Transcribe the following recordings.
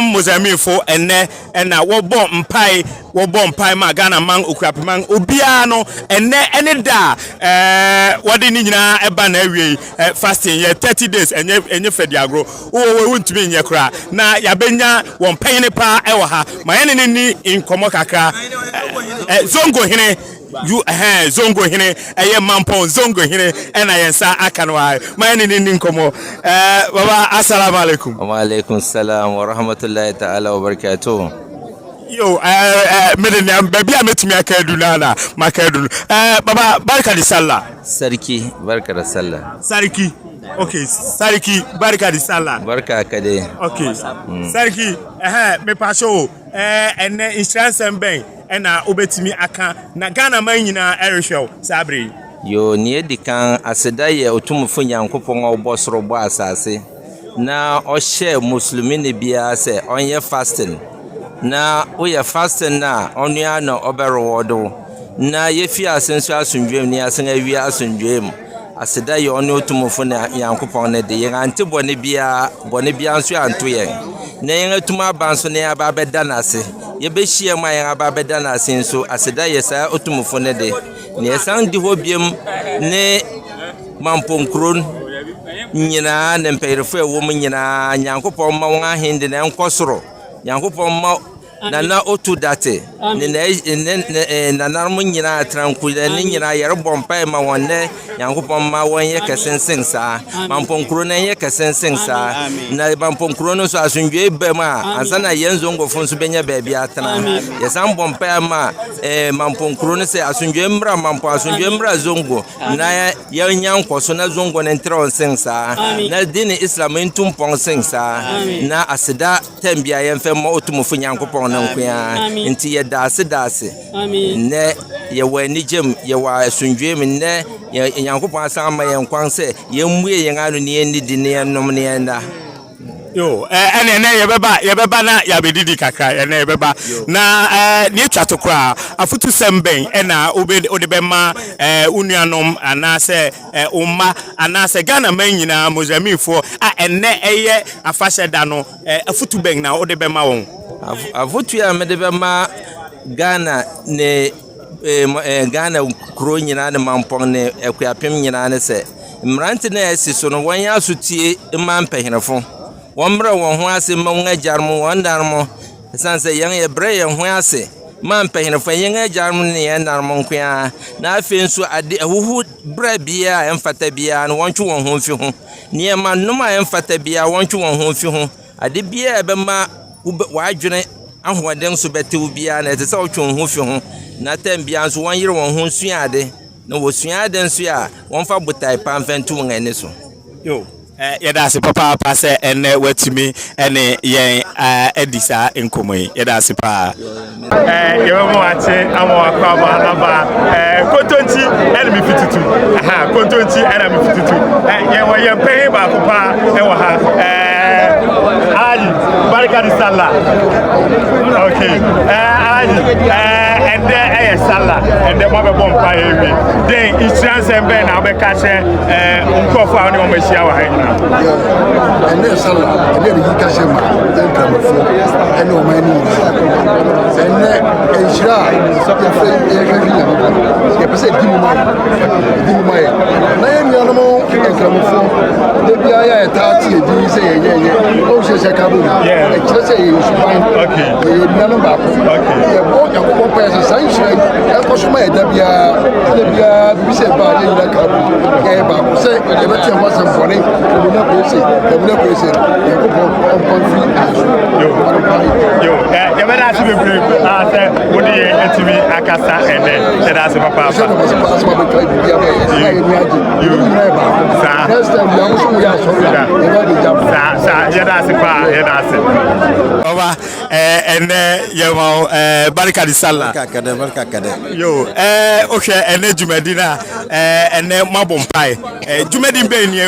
Mozambique and wo bomb pie ma Ghana Mampong Akuapem obiano ene da what the nyina eba na awie fasting ye 30 days enye fediagro wo wuntumi nye kra na ya benya won panyene pa ewo ha ma yene ni inkomo kakra zongo hene you zongo hene Mampong zongo hene ena yensa akanwa ma yene ni inkomo baba assalamu alaikum. Wa alaikum salam wa rahmatullahi ta'ala wa barakatuh. Yo, medeniam baby ametimi akaduna makadun. Baba barka di sallah. Sarki barka da sallah. Sarki. Okay, Sarki barka di sallah. Barka kade. Okay. Sarki me pasho ene insurance mben ena obetimi aka na Ghana man nyina erehwew sabre. Yo nie dikan asedaye otumfo Nyankopon obosoro bo asase. Na ohye muslimini bia se onye fasting. Na oya fasting na onua no oberowodo na yefi asenso asundwem ni asen awi asundwem aseda ye ono otumfo na Yankopon ne de yen antebone bia nso anto yen na yen atuma banso ne aba beda na ase ye be hie ma yen aba beda na ase nso aseda ye sa otumfo ne de ne esan di hobiem ne Mampong kron nyina ne mpeyerefo ewo mu nyina Yankopon ma won ahende na enkosoro Yankopon ma na otu date na narmu nyina tranquille ni nyina yere bompa ma wonne Yankopon ma wonye kesensen sa Mampong kro na ye kesensen sa na Mampong kro no so asundwe be ma ansa na yenzo ngofo nso benya baabi atena yesam bompa ma Mampong kro no se asundwe mbra Mampong asundwe mbra zongo na ye nyankoso na zongo na ntra sen sa na dini islam ntum pon sen sa na aseda tambia yemfe ma otumfo Yankopon na nkwia nti ye dase ne ye wani jem ye wa asundwe ne Yankopon asan ma yen kwan se ye mue yen anu ne ni di ne nom ne nda yo ene ye beba na ya bedidi kakra ene ye beba na ni twatokra afutu semben ena odebema unuanom anase umma anase Ghana man nyina Mozambique ene eye afashe da no afutu ben na odebema won afutu ya medebema Ghana ne Ghana kro nyina ne Mampong ne Akuapem nyina ne se mrante na esiso no wan ya sotie mampehenefo womra won ho ase ma won ajarmo won darmo sanse yen ye bre yen ho ase mampehenefo yen ajarmo ne yen darmo nkwa na afensu ade huhu bre bia emfata bia no wonchu won ho fi ho ne ma noma emfata bia wonchu won ho fi ho ade bia be ma wadwene ahoden so betew bia na etese otwe ho fi ho na tem bia so won yire won ho suade na wo suade nso ya won fa botai pamfentu won ene so yo yedase papa pase ene watimi ene yen edisa enkomoyi yedase pa yemo ate amo akwa naba kontonti ene mi fitutu kontonti ene mi fitutu yen wo yen pe ba papa e wo ha Ali barka di sallah okay Ali and sallah and the mother bomb pa ebi then insurance embe na be ka che nkofo a ne o machia wa ha and sallah and the yikashe ma then come for and o mani and insurance ya pese dimu mai na yen yo no come for the bia ya etati edi se ye o se kabu e kire se you find okay e nanu ba okay e bo ya ko pese sanction e ko suma e da bia bi se ba ye na kabu e ba ko se e be ti ho san fone e na ko se e ko on free yo ya be na se be se woni etimi akasa ene se da se papa so ba be kai bia be e ni aji you never next time you so we are sorry e ba di jam sa ya da se pa ya da se oba ene yemo barka di sallah barka kade yo okay ene jumadina ene mabompai jumadin be ni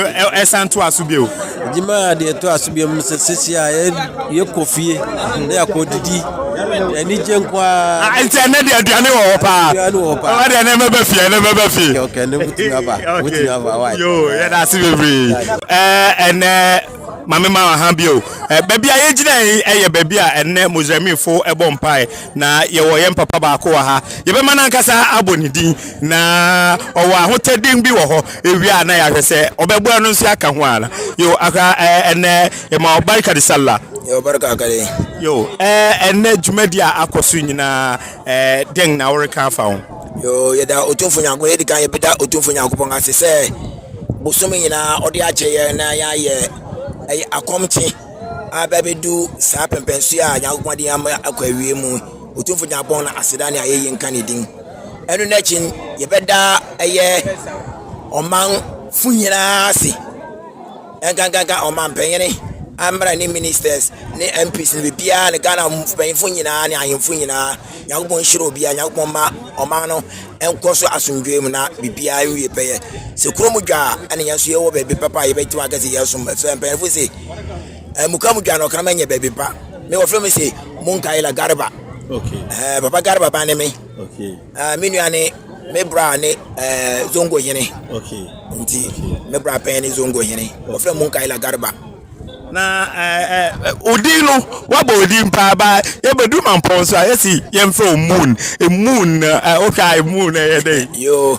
esanto asubio jima de to asubio msesia ye kofie na yakodidi eni jenkwa ene de aduane wo pa o de ene mebe fie okay ne buti aba wa yo ya da se bebre ene mame ma ha bio baby a yegyina eye baby a enne muzamifo ebompai na ye wo ye papa ba ko ha ye be mana nkasa abonidi na owo ahotedin bi wo ho ewia na ya hwese obegbo no nso aka ho ala yo aka enne e ma barka di sallah yo barka kale yo enne jumadi a akoso nyina den na worika fa ho yo ye da otumfo nyanko ye dikan ye beda otumfo nyanko pon ase se bosomi nyina odi ache ye na ya ye akomchi ababedu sa pempensu a nyanko di am akwawie mu otumfo nyanko na aseda ne aye nkanedin enu na chin ye beda eye oman funyina ase engangaga oman penyene amra ni ministers ni MPs ni bia ni Ghana mfanyifo nyina ni ahemfo nyina yakobon hiro bia yakobon ma oman no enkoso asundwe mu na bibia wie peye se kromudwa ane yanso ye wo bebe papa ye beti wagazi yesum so mpanyifo se mukamudwa no kana manye bebe pa me wo frem se munkaila garba okay papa garba ba ne me okay menu ane me bra ne zongo yene okay nti me bra pen ni zongo yene wo frem munkaila garba na odino wabo odin pa ba ye bedu Mampong so yesi yemfo moon okay moon dey yo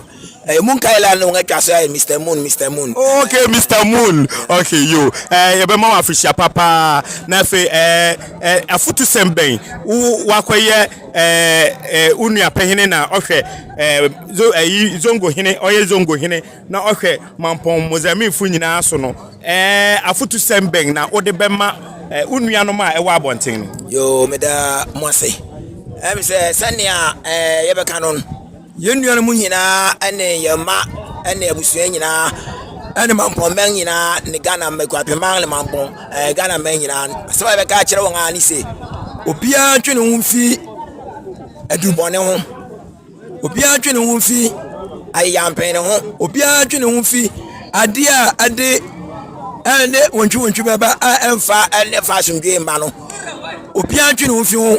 moon kaila no nga kaso Mr Moon okay Mr Moon okay yo ye be ma afisha papa na fe afutu semben wakoye unu apehene na ohwe zongo hene oye zongo hene na ohwe Mampong Mozambique nyina so no afutu semben na ode bema unuanom a ewa abonten yo meda mwase em se sania ye be kanon ye nuanom nyina ene ye ma ene abusua nyina ene Mampong men nyina ne Ghana Akuapem le Mampong Ghana men nyina so be ka kire won ani se obia twene ho fi adubone ho obia twene ho fi ayampen ho obia twene ho fi ade a ade ene wontwu baba emfa ene fa sundwe mba no obia twene ho fi ho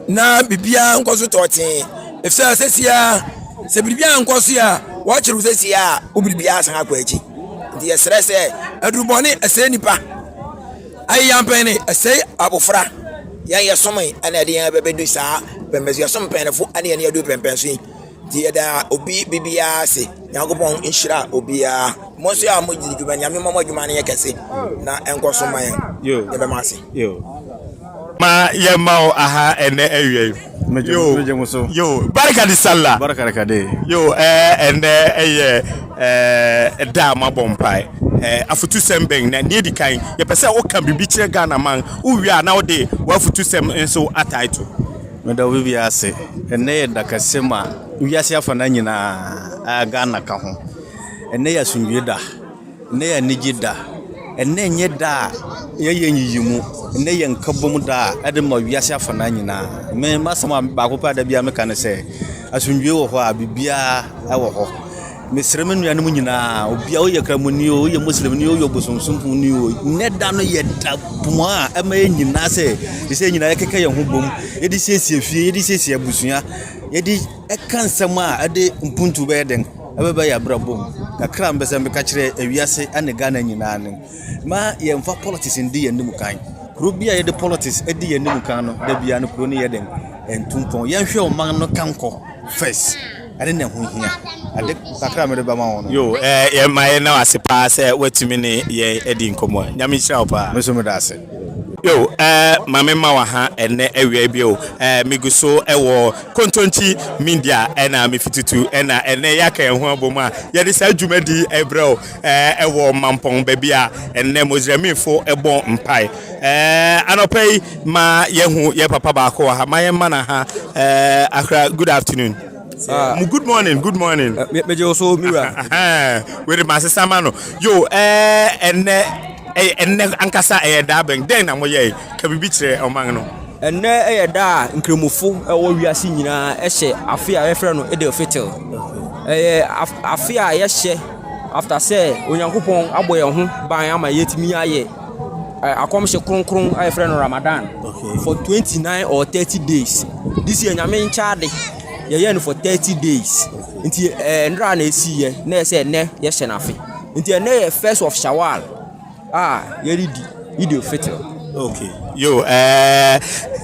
na bibia nkoso totin efsa sesia se bibia nkoso ya wo kire sesia obibia san akwa echi ndi esrese adubone ese nipa ayampen ese abofra ya yesomai ene de ya bebedu sa pembesu yesom penfo ene ya adu pempensu di da obi bibia se yakobon inshira obia monso ya moji djuma nyame mama djuma ne yekese na enkoso man yo e be mase yo ma ye ma aha ene ewie yo barka di sallah baraka de yo ene eye da ma bompai afutu semben na die dikan ye pese wo kan bibi kire Ghana man wo wi na wo de wo afutu sem enso ataito me da we bi ase ene da kasema wi ase afana nyina Ghana ka ho ene ya sunwie da ene ya nigida ene nye da ye yenyiyimu ene ye nkabom da ade ma wi ase afana nyina me masama ba ko pa da bia me kan se asunwie wo ho a bibia wo ho mesreme nuanom nyina obia wo yakramuni o ye muslimni o yo bosonsompu ni o neda no ye da bua ema nyina se nyina yekeka ye ho bom ye di siesie fie ye di siesie abusua ye di ekansama ade mpuntu be den ebeba ya brabom kakra mbese mbeka kire awiase ane Ghana nyina ne ma ye mfa politics ndi ye nim kan kro bia ye de politics edi ye nim kan no da bia no kro ne ye den entumpon ye hwe o man no kanko first ade ne ho hia ade kakra me de ba ma wono yo ye mai na asepa se watumi ne ye edi nkomo nyame hira opa meso me da ase yo mame ma wa ha ene awia bi o miguso ewo kontonchi media ena mefitutu ena ene yaka ho aboma ye de sa dwumadi ebrel ewo Mampong baby a ene Mozambique ebo mpai anopai ma ye hu ye papa ba ko ha ma ye mana ha akra good afternoon. Good morning. Me also Mira. Where my sister mano. Yo, ene ankasa da ben den na moye ka bibi kire oman no. Ene da nkremofo wo wiase nyina ehye afi a efre no ede fetil. Afi a yehye after say onyankopon aboye ho ban ama yetimi aye. Akomhye kronkron a efre no Ramadan for 29 or 30 days. This year nyame nchaade ye for 30 days. Nti ndra na esiye na ese ne ye hye na afi. Nti ene first of Shawwal. Ye ready. Idil Fitr. Okay. Yo,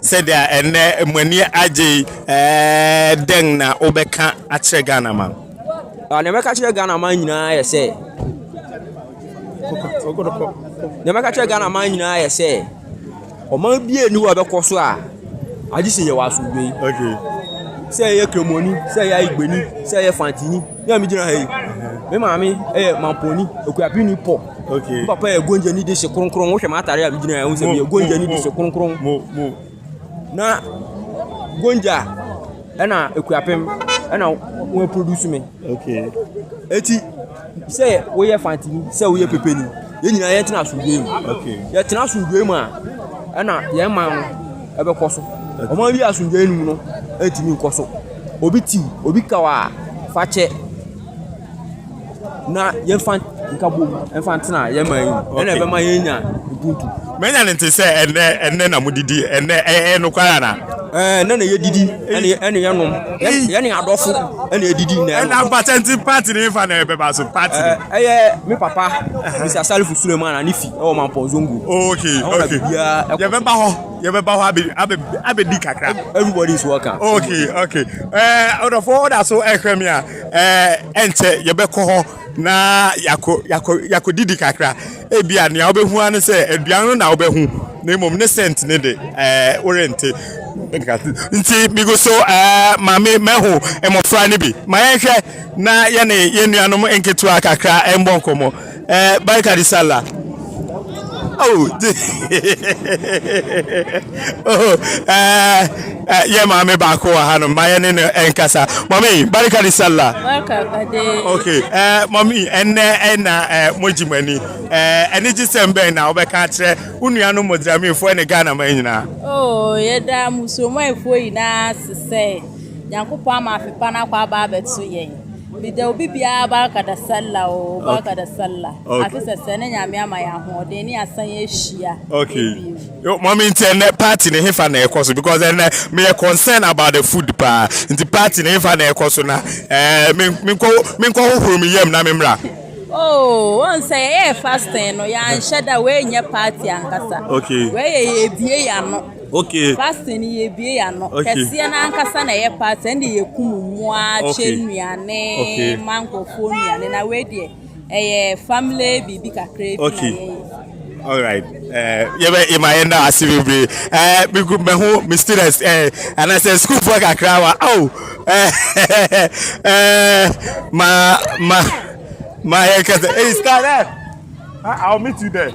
said there and when you aje den na obeka ache Ghana man. Na meka ache Ghana man nyina ye say. Na meka ache Ghana man nyina ye say. O man bie ni wo beko so a. Aji se ye wasugbe. Okay. Say ye kremoni, say ye igbeni, say ye fantini. Ya mi jina hey. Me mami Mamponi Akuapem ni po. Okay. Papa e gonje ni de se kronkron wo hwe matare a mi jina hu se me gonje ni de se kronkron. Mo. Na gonja na Akuapem na wo produce me. Okay. Eti say wo ye fantini, say wo ye pepeni. Ye nyina ye tena asudwe mu. Okay. Ye tena asudwe mu a na ye man e be koso. O ma bi asudwe nu no eti mi koso. Obi ti, obi kawa fache na ye fan nka bom enfantena ye man yi na be ma ye nya buntu Menya nti se enne na mudidi enne no kwara na na ye didi ene ye nom ye ne adofo ene ye didi na na patenti party ni fa na be ba so party me papa Mr. Salifu Suleiman anifi e wo Mampong Zongo. Okay. Ye be ba ho abe di kakra. Everybody is welcome. Okay. Out of all that so ehwem a enche ye be ko ho na yako didi kakra e bia ne obehu ane se aduan no na obehu na mom ne cent ne de orente nti migo so mame mehu emofra ne bi ma yenhwe na ye ne yenuanom enketu akakra embonkomo barka di sala. Oh, yeah, mama, back over Hanum, my and Casa. Mommy, Barika Sala. Okay, mommy, and Mojimani, and it's December now, but can't say, Uniano Modrami for any Ghana Manina. Oh, yeah, damn, so my boy, say, Yankupama, Pipana, Babet, there will be Barka da Sala or Barka da Sala. I think a sending a mea or any assay. Okay. Your mommy intended party in Hefane Coso because then me are concerned about the food bar in the party in Hefane Cosona. Minko whom yam Namimra. Oh, one say fasting or yan shed away in your party and Cassa. Okay. Where ye be okay. Fasting ye be no. Cassian and Cassana ye party and ye kumwa, Chemiane, Mango phone, and I wait ye. A family be crave. Okay. All right. In my end, I see you be. We could be home, Mr. And I said, school for a crowd. Oh, my, hey, start there. I'll meet you there.